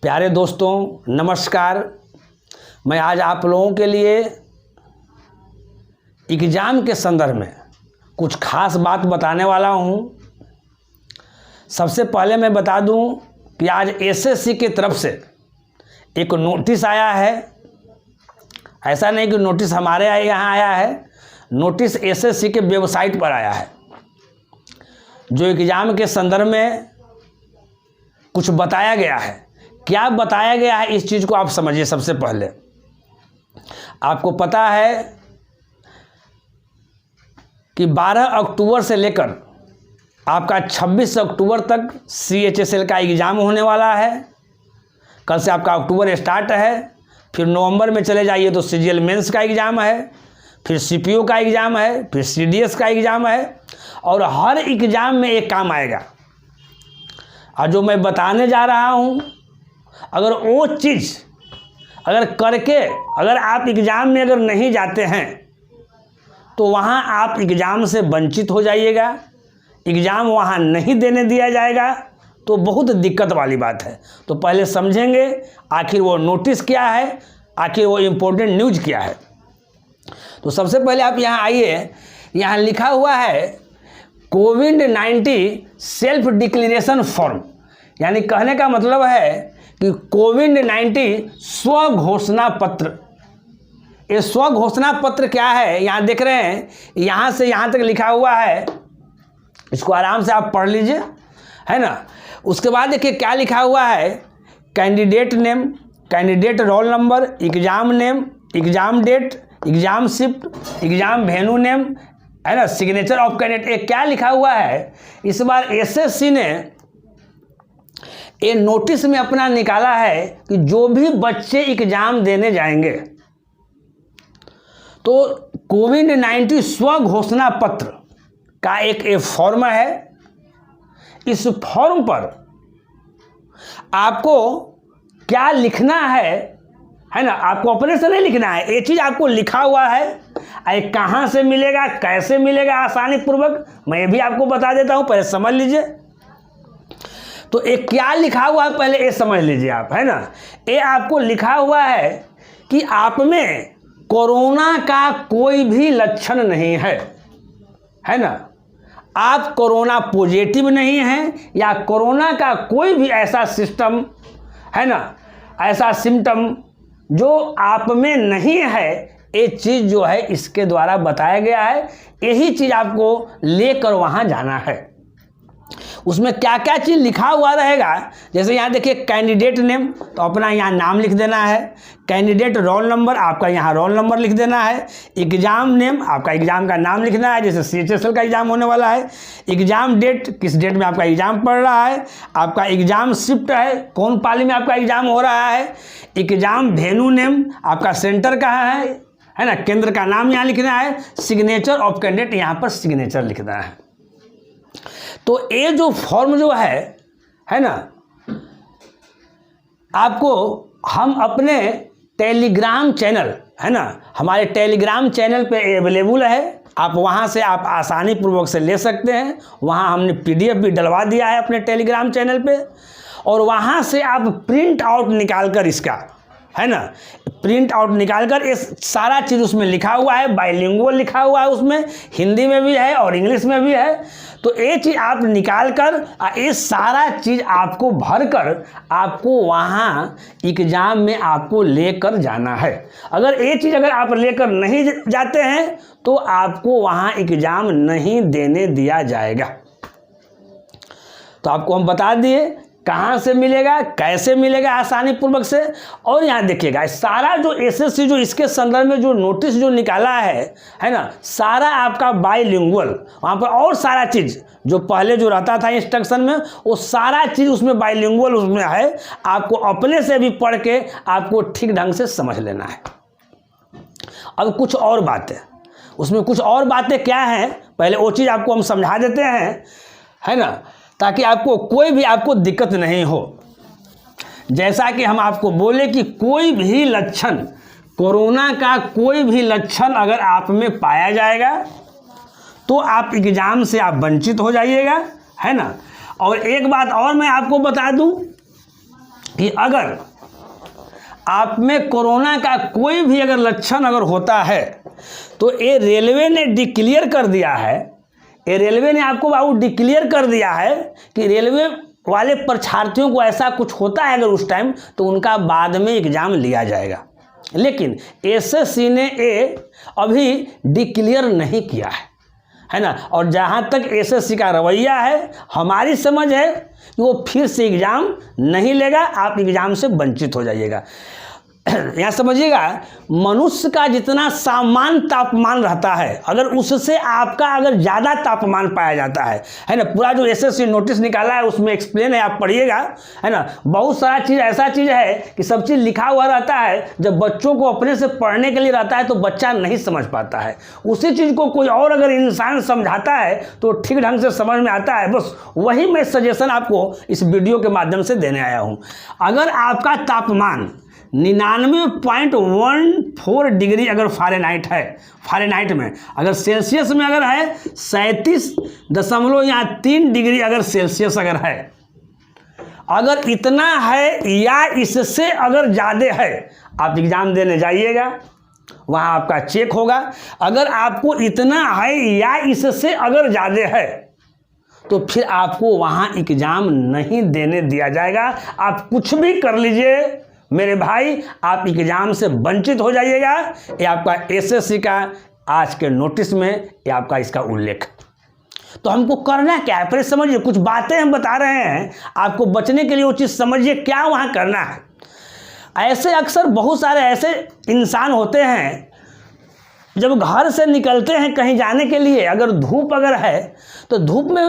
प्यारे दोस्तों नमस्कार। मैं आज आप लोगों के लिए एग्ज़ाम के संदर्भ में कुछ खास बात बताने वाला हूं। सबसे पहले मैं बता दूं कि आज एसएससी की तरफ से एक नोटिस आया है। ऐसा नहीं कि नोटिस हमारे यहाँ आया है, नोटिस एसएससी के वेबसाइट पर आया है, जो एग्ज़ाम के संदर्भ में कुछ बताया गया है। क्या बताया गया है इस चीज़ को आप समझिए। सबसे पहले आपको पता है कि 12 अक्टूबर से लेकर आपका 26 अक्टूबर तक CHSL का एग्ज़ाम होने वाला है। कल से आपका अक्टूबर स्टार्ट है, फिर नवंबर में चले जाइए तो CGL मेंस का एग्ज़ाम है, फिर CPO का एग्ज़ाम है, फिर CDS का एग्ज़ाम है। और हर एग्ज़ाम में एक काम आएगा, और जो मैं बताने जा रहा हूँ, अगर वो चीज़ अगर करके अगर आप एग्ज़ाम में अगर नहीं जाते हैं तो वहाँ आप एग्ज़ाम से वंचित हो जाइएगा, एग्ज़ाम वहाँ नहीं देने दिया जाएगा, तो बहुत दिक्कत वाली बात है। तो पहले समझेंगे आखिर वो नोटिस क्या है, आखिर वो इम्पोर्टेंट न्यूज़ क्या है। तो सबसे पहले आप यहाँ आइए, यहाँ लिखा हुआ है कोविड-19 सेल्फ डिक्लेरेशन फॉर्म, यानी कहने का मतलब है कि कोविड-19 स्व घोषणा पत्र। ये स्व घोषणा पत्र क्या है, यहाँ देख रहे हैं, यहाँ से यहाँ तक लिखा हुआ है, इसको आराम से आप पढ़ लीजिए, है ना। उसके बाद देखिए क्या लिखा हुआ है, candidate name, candidate roll number, exam name, exam date, exam shift, exam venue name, है ना, सिग्नेचर ऑफ कैंडिडेट। ये क्या लिखा हुआ है, इस बार एसएससी ने ये नोटिस में अपना निकाला है कि जो भी बच्चे एग्ज़ाम देने जाएंगे तो कोविड-19 स्व घोषणा पत्र का एक फॉर्म है। इस फॉर्म पर आपको क्या लिखना है ना, आपको अपने से नहीं लिखना है, ये चीज़ आपको लिखा हुआ है। ये कहाँ से मिलेगा, कैसे मिलेगा आसानी पूर्वक, मैं ये भी आपको बता देता हूँ, पहले समझ लीजिए। तो ये क्या लिखा हुआ है पहले ये समझ लीजिए आप, है ना। ये आपको लिखा हुआ है कि आप में कोरोना का कोई भी लक्षण नहीं है ना, आप कोरोना पॉजिटिव नहीं हैं, या कोरोना का कोई भी ऐसा सिस्टम, है ना, ऐसा सिम्टम जो आप में नहीं है, ये चीज़ जो है इसके द्वारा बताया गया है। यही चीज़ आपको लेकर वहाँ जाना है। उसमें क्या क्या चीज़ लिखा हुआ रहेगा, जैसे यहाँ देखिए कैंडिडेट नेम, तो अपना यहाँ नाम लिख देना है। कैंडिडेट रोल नंबर, आपका यहाँ रोल नंबर लिख देना है। एग्ज़ाम नेम, आपका एग्ज़ाम का नाम लिखना है, जैसे CHSL का एग्ज़ाम होने वाला है। एग्ज़ाम डेट, किस डेट में आपका एग्ज़ाम पड़ रहा है। आपका एग्ज़ाम शिफ्ट है, कौन पाली में आपका एग्ज़ाम हो रहा है। एग्ज़ाम वेन्यू नेम, आपका सेंटर कहाँ है ना, केंद्र का नाम यहाँ लिखना है। सिग्नेचर ऑफ कैंडिडेट, यहाँ पर सिग्नेचर लिखना है। तो ये जो फॉर्म जो है ना, आपको हम अपने टेलीग्राम चैनल, है ना, हमारे टेलीग्राम चैनल पे अवेलेबल है। आप वहाँ से आप आसानी पूर्वक से ले सकते हैं। वहाँ हमने PDF भी डलवा दिया है अपने टेलीग्राम चैनल पे, और वहाँ से आप प्रिंट आउट निकाल कर इसका, है ना, प्रिंट आउट निकाल कर ये सारा चीज़ उसमें लिखा हुआ है, बाइलिंगुअल लिखा हुआ है, उसमें हिंदी में भी है और इंग्लिश में भी है। तो ये चीज़ आप निकाल कर, ये सारा चीज़ आपको भर कर आपको वहाँ एग्ज़ाम में आपको लेकर जाना है। अगर ये चीज़ अगर आप लेकर नहीं जाते हैं तो आपको वहाँ एग्ज़ाम नहीं देने दिया जाएगा। तो आपको हम बता दिए कहाँ से मिलेगा, कैसे मिलेगा आसानी पूर्वक से। और यहाँ देखिएगा सारा जो एसएससी जो इसके संदर्भ में जो नोटिस जो निकाला है ना, सारा आपका बाइलिंगुअल, वहाँ पर और सारा चीज़ जो पहले जो रहता था इंस्ट्रक्शन में, वो सारा चीज़ उसमें बाइलिंगुअल उसमें है। आपको अपने से भी पढ़ के आपको ठीक ढंग से समझ लेना है। अब कुछ और बातें, उसमें कुछ और बातें क्या हैं, पहले वो चीज़ आपको हम समझा देते हैं, है ना, ताकि आपको कोई भी आपको दिक्कत नहीं हो। जैसा कि हम आपको बोले कि कोई भी लक्षण, कोरोना का कोई भी लक्षण अगर आप में पाया जाएगा तो आप एग्ज़ाम से आप वंचित हो जाइएगा, है ना। और एक बात और मैं आपको बता दूं कि अगर आप में कोरोना का कोई भी अगर लक्षण अगर होता है तो ये रेलवे ने डिक्लेयर कर दिया है, ये रेलवे ने आपको बाबू डिक्लेयर कर दिया है कि रेलवे वाले परीक्षार्थियों को ऐसा कुछ होता है अगर उस टाइम, तो उनका बाद में एग्ज़ाम लिया जाएगा। लेकिन एसएससी ने ये अभी डिक्लेयर नहीं किया है ना। और जहाँ तक एसएससी का रवैया है, हमारी समझ है कि वो फिर से एग्ज़ाम नहीं लेगा, आप एग्ज़ाम से वंचित हो जाइएगा। यहाँ समझिएगा, मनुष्य का जितना सामान्य तापमान रहता है, अगर उससे आपका अगर ज़्यादा तापमान पाया जाता है ना, पूरा जो एसएससी नोटिस निकाला है उसमें एक्सप्लेन है, आप पढ़िएगा, है ना। बहुत सारा चीज़ ऐसा चीज़ है कि सब चीज़ लिखा हुआ रहता है, जब बच्चों को अपने से पढ़ने के लिए रहता है तो बच्चा नहीं समझ पाता है। उसी चीज़ को कोई और अगर इंसान समझाता है तो ठीक ढंग से समझ में आता है। बस वही मैं सजेशन आपको इस वीडियो के माध्यम से देने आया हूँ। अगर आपका तापमान 99.14 डिग्री अगर फ़ारेनहाइट है, फ़ारेनहाइट में, अगर सेल्सियस में अगर है 37.3 डिग्री अगर सेल्सियस अगर है, अगर इतना है या इससे अगर ज़्यादा है, आप एग्ज़ाम देने जाइएगा, वहाँ आपका चेक होगा। अगर आपको इतना है या इससे अगर ज़्यादा है तो फिर आपको वहाँ एग्ज़ाम नहीं देने दिया जाएगा। आप कुछ भी कर लीजिए मेरे भाई, आप एग्ज़ाम से वंचित हो जाइएगा। ये आपका एसएससी का आज के नोटिस में ये आपका इसका उल्लेख। तो हमको करना क्या है, पहले समझिए। कुछ बातें हम बता रहे हैं आपको बचने के लिए, वो चीज़ समझिए क्या वहाँ करना है। ऐसे अक्सर बहुत सारे ऐसे इंसान होते हैं, जब घर से निकलते हैं कहीं जाने के लिए, अगर धूप अगर है तो धूप में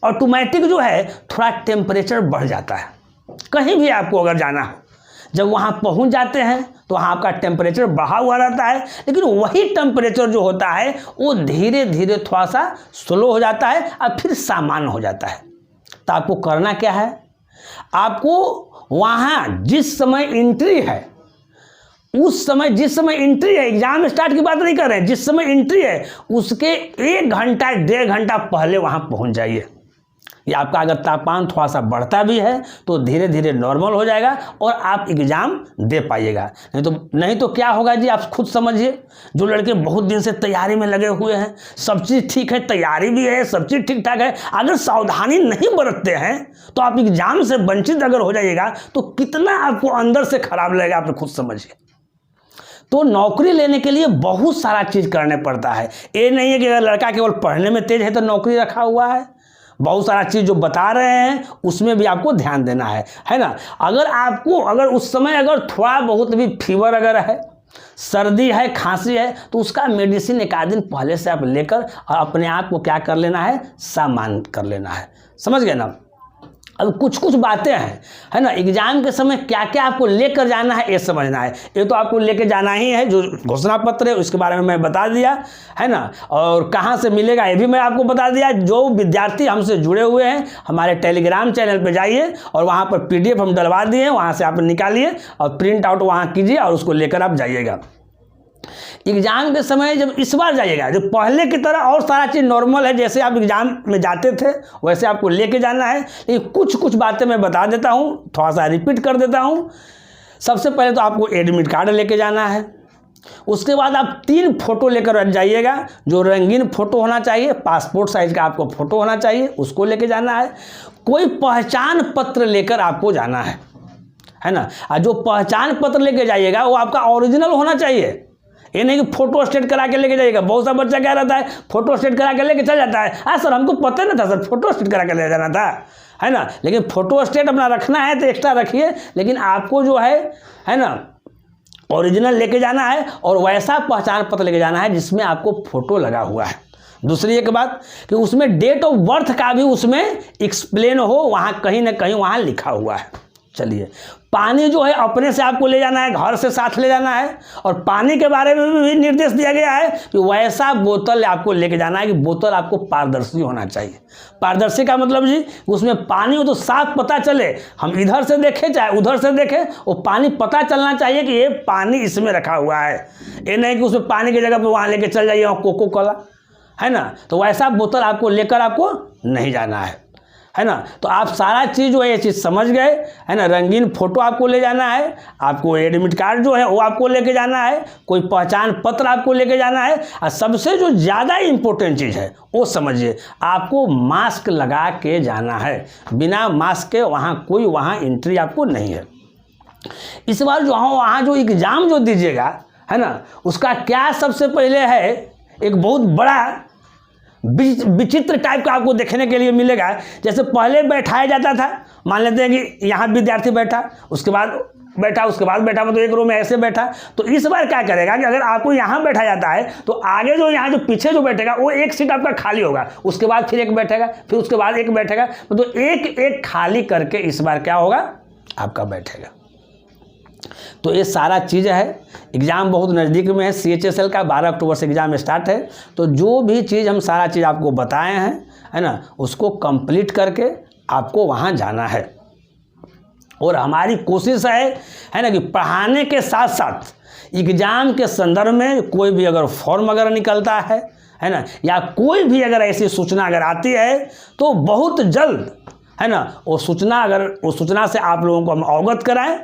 ऑटोमेटिक जो है थोड़ा टेम्परेचर बढ़ जाता है। कहीं भी आपको अगर जाना हो, जब वहाँ पहुँच जाते हैं तो वहाँ आपका टेम्परेचर बढ़ा हुआ रहता है, लेकिन वही टेम्परेचर जो होता है वो धीरे धीरे थोड़ा सा स्लो हो जाता है और फिर सामान्य हो जाता है। तो आपको करना क्या है, आपको वहाँ जिस समय एंट्री है, उस समय जिस समय एंट्री है, एग्जाम स्टार्ट की बात नहीं कर रहे हैं, जिस समय एंट्री है उसके 1 घंटा 1.5 घंटा पहले वहाँ पहुँच जाइए। ये आपका अगर तापमान थोड़ा सा बढ़ता भी है तो धीरे धीरे नॉर्मल हो जाएगा और आप एग्ज़ाम दे पाइएगा। नहीं तो क्या होगा जी, आप खुद समझिए। जो लड़के बहुत दिन से तैयारी में लगे हुए हैं, सब चीज़ ठीक है, तैयारी भी है, सब चीज़ ठीक ठाक है, अगर सावधानी नहीं बरतते हैं तो आप एग्ज़ाम से वंचित अगर हो जाइएगा तो कितना आपको अंदर से खराब लगेगा, आप खुद समझिए। तो नौकरी लेने के लिए बहुत सारा चीज़ करने पड़ता है। ये नहीं है कि अगर लड़का केवल पढ़ने में तेज है तो नौकरी रखा हुआ है। बहुत सारा चीज़ जो बता रहे हैं उसमें भी आपको ध्यान देना है ना। अगर आपको अगर उस समय अगर थोड़ा बहुत भी फीवर अगर है, सर्दी है, खांसी है, तो उसका मेडिसिन 1 आध दिन पहले से आप लेकर और अपने आप को क्या कर लेना है, सामान्य कर लेना है। समझ गए ना। अब कुछ कुछ बातें हैं, है ना, एग्जाम के समय क्या क्या आपको लेकर जाना है ये समझना है। ये तो आपको लेकर जाना ही है, जो घोषणा पत्र है उसके बारे में मैं बता दिया, है ना। और कहाँ से मिलेगा ये भी मैं आपको बता दिया। जो विद्यार्थी हमसे जुड़े हुए हैं हमारे टेलीग्राम चैनल पे जाइए और वहाँ पर PDF हम डलवा दिए, वहाँ से आप निकालिए और प्रिंट आउट वहाँ कीजिए और उसको लेकर आप जाइएगा। एग्जाम के समय जब इस बार जाइएगा, जो पहले की तरह और सारा चीज़ नॉर्मल है, जैसे आप एग्जाम में जाते थे वैसे आपको लेके जाना है। लेकिन कुछ कुछ बातें मैं बता देता हूँ, थोड़ा सा रिपीट कर देता हूँ। सबसे पहले तो आपको एडमिट कार्ड लेके जाना है। उसके बाद आप 3 फोटो लेकर जाइएगा, जो रंगीन फोटो होना चाहिए, पासपोर्ट साइज का आपको फोटो होना चाहिए, उसको लेके जाना है। कोई पहचान पत्र लेकर आपको जाना है ना। और जो पहचान पत्र लेके जाइएगा वो आपका ओरिजिनल होना चाहिए। ये नहीं कि फोटो स्टेट करा के लेके जाइएगा। बहुत सा बच्चा क्या रहता है, फोटो स्टेट करा के लेके चल जाता है। हाँ सर, हमको पता नहीं था सर, फोटो स्टेट करा के ले जाना था, है ना। लेकिन फोटो स्टेट अपना रखना है तो एक्स्ट्रा रखिए, लेकिन आपको जो है ना, ओरिजिनल लेके जाना है और वैसा पहचान पत्र लेके जाना है जिसमें आपको फोटो लगा हुआ है। दूसरी एक बात कि उसमें डेट ऑफ बर्थ का भी उसमें एक्सप्लेन हो, वहाँ कहीं ना कहीं वहाँ लिखा हुआ है। चलिए, पानी जो है अपने से आपको ले जाना है, घर से साथ ले जाना है। और पानी के बारे में भी निर्देश दिया गया है कि वैसा बोतल आपको लेके जाना है कि बोतल आपको पारदर्शी होना चाहिए। पारदर्शी का मतलब जी, उसमें पानी हो तो साफ पता चले, हम इधर से देखें चाहे उधर से देखें, वो पानी पता चलना चाहिए कि ये पानी इसमें रखा हुआ है। ये नहीं कि उसमें पानी की जगह पर वहाँ लेके चल जाइए कोको कोला, है ना। तो वैसा बोतल आपको लेकर आपको नहीं जाना है। है ना। तो आप सारा चीज़ जो है ये चीज़ समझ गए, है ना। रंगीन फ़ोटो आपको ले जाना है, आपको एडमिट कार्ड जो है वो आपको लेके जाना है, कोई पहचान पत्र आपको लेके जाना है, और सबसे जो ज़्यादा इम्पोर्टेंट चीज़ है वो समझिए, आपको मास्क लगा के जाना है। बिना मास्क के वहाँ एंट्री आपको नहीं है। इस बार जो वहाँ जो एग्ज़ाम जो दीजिएगा, है ना, उसका क्या सबसे पहले है, एक बहुत बड़ा विचित्र टाइप का आपको देखने के लिए मिलेगा। जैसे पहले बैठाया जाता था, मान लेते हैं कि यहाँ विद्यार्थी बैठा, उसके बाद बैठा, मतलब एक रो में ऐसे बैठा। तो इस बार क्या करेगा कि अगर आपको यहाँ बैठा जाता है तो आगे जो यहाँ जो पीछे जो बैठेगा वो एक सीट आपका खाली होगा, उसके बाद फिर एक बैठेगा, फिर उसके बाद एक बैठेगा, तो एक एक खाली करके इस बार क्या होगा आपका बैठेगा। तो ये सारा चीज़ है। एग्ज़ाम बहुत नज़दीक में है, CHSL का 12 अक्टूबर से एग्ज़ाम स्टार्ट है। तो जो भी चीज़ हम सारा चीज़ आपको बताए हैं, है ना, उसको कंप्लीट करके आपको वहाँ जाना है। और हमारी कोशिश है ना, कि पढ़ाने के साथ साथ एग्ज़ाम के संदर्भ में कोई भी अगर फॉर्म अगर निकलता है ना, या कोई भी अगर ऐसी सूचना अगर आती है तो बहुत जल्द, है ना, वो सूचना से आप लोगों को हम अवगत कराएं।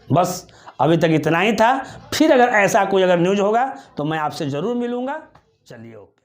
बस अभी तक इतना ही था। फिर अगर ऐसा कोई न्यूज़ होगा तो मैं आपसे ज़रूर मिलूँगा। चलिए, ओके।